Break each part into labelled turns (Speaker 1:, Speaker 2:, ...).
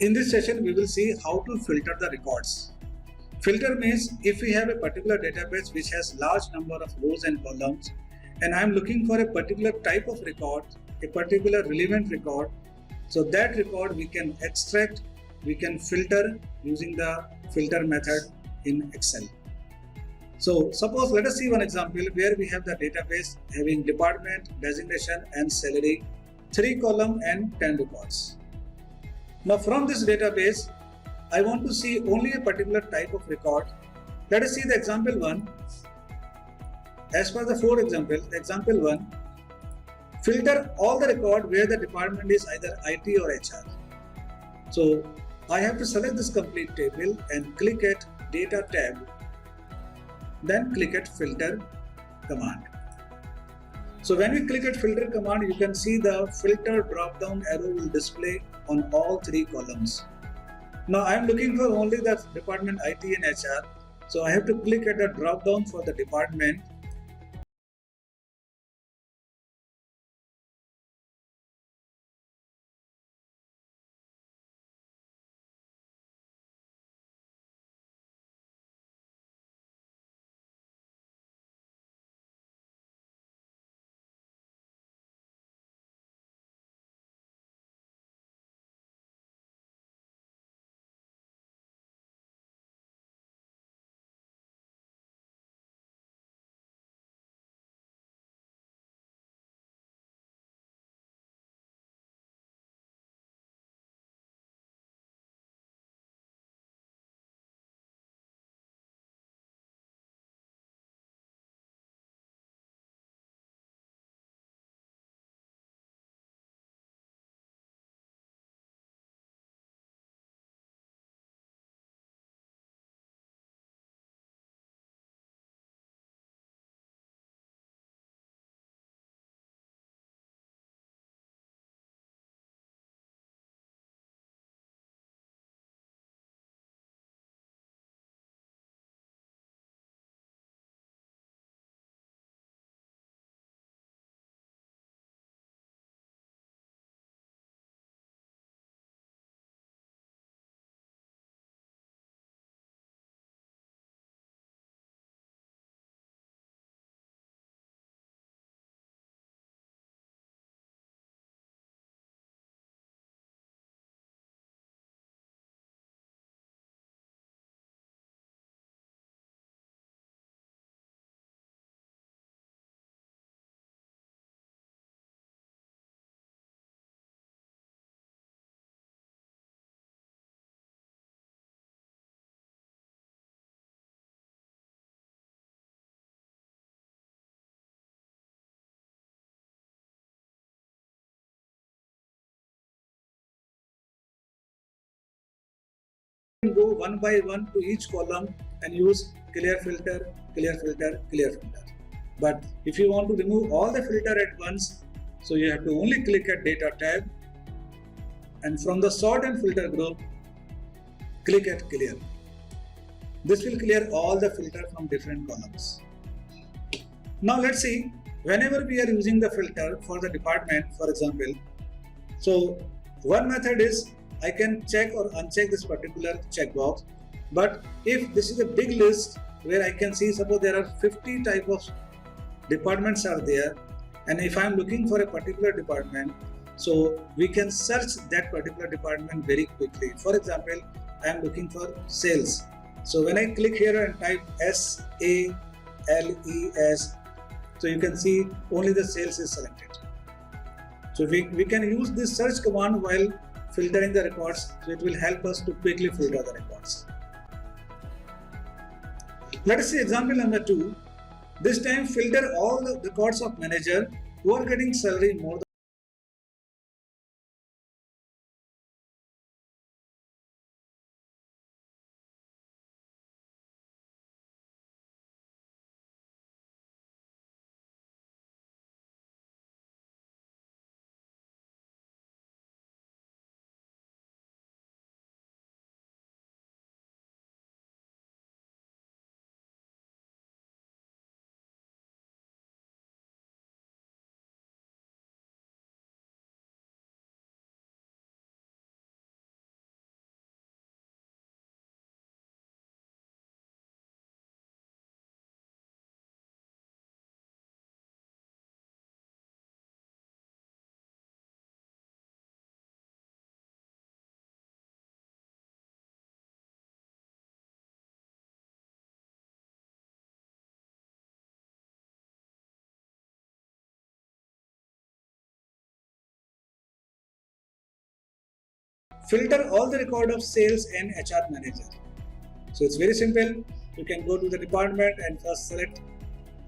Speaker 1: In this session, we will see how to filter the records. Filter means if we have a particular database which has large number of rows and columns, and I am looking for a particular type of record, a particular relevant record, so that record we can extract, we can filter using the filter method in Excel. So suppose let us see one example where we have the database having department, designation and salary, 3 column and 10 records. Now from this database, I want to see only a particular type of record. Let us see the example 1. As per the 4 examples, example 1, filter all the record where the department is either IT or HR. So I have to select this complete table and click at Data tab, then click at Filter command. So when we click at Filter command, you can see the filter drop down arrow will display on all 3 columns. Now I am looking for only the department IT and HR. So I have to click at the drop down for the department. Go one by one to each column and use clear filter, clear filter, clear filter. But if you want to remove all the filter at once, so you have to only click at Data tab, and from the sort and filter group, click at clear. This will clear all the filter from different columns. Now let's see, whenever we are using the filter for the department, for example, so one method is I can check or uncheck this particular checkbox. But if this is a big list where I can see, suppose there are 50 type of departments are there, and if I am looking for a particular department, so we can search that particular department very quickly. For example, I am looking for sales. So when I click here and type SALES, so you can see only the sales is selected. So we can use this search command while filtering the records, so it will help us to quickly filter the records. Let us see example number 2. This time filter all the records of manager who are getting salary more than filter all the record of sales and HR manager. So it's very simple. You can go to the department and first select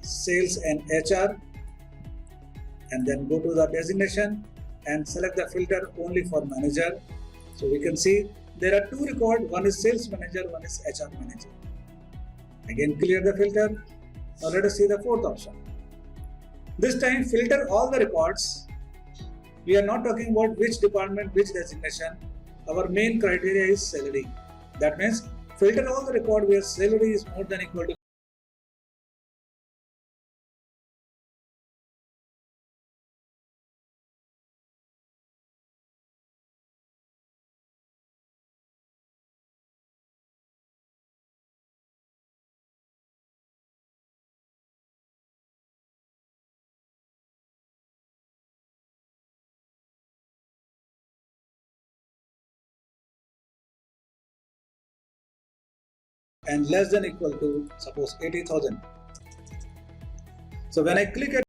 Speaker 1: sales and HR, and then go to the designation and select the filter only for manager. So we can see there are two records, one is sales manager, one is HR manager. Again, clear the filter. Now let us see the fourth option. This time filter all the records. We are not talking about which department, which designation. Our main criteria is salary. That means filter all the record where salary is more than equal to and less than equal to suppose 80,000. So when I click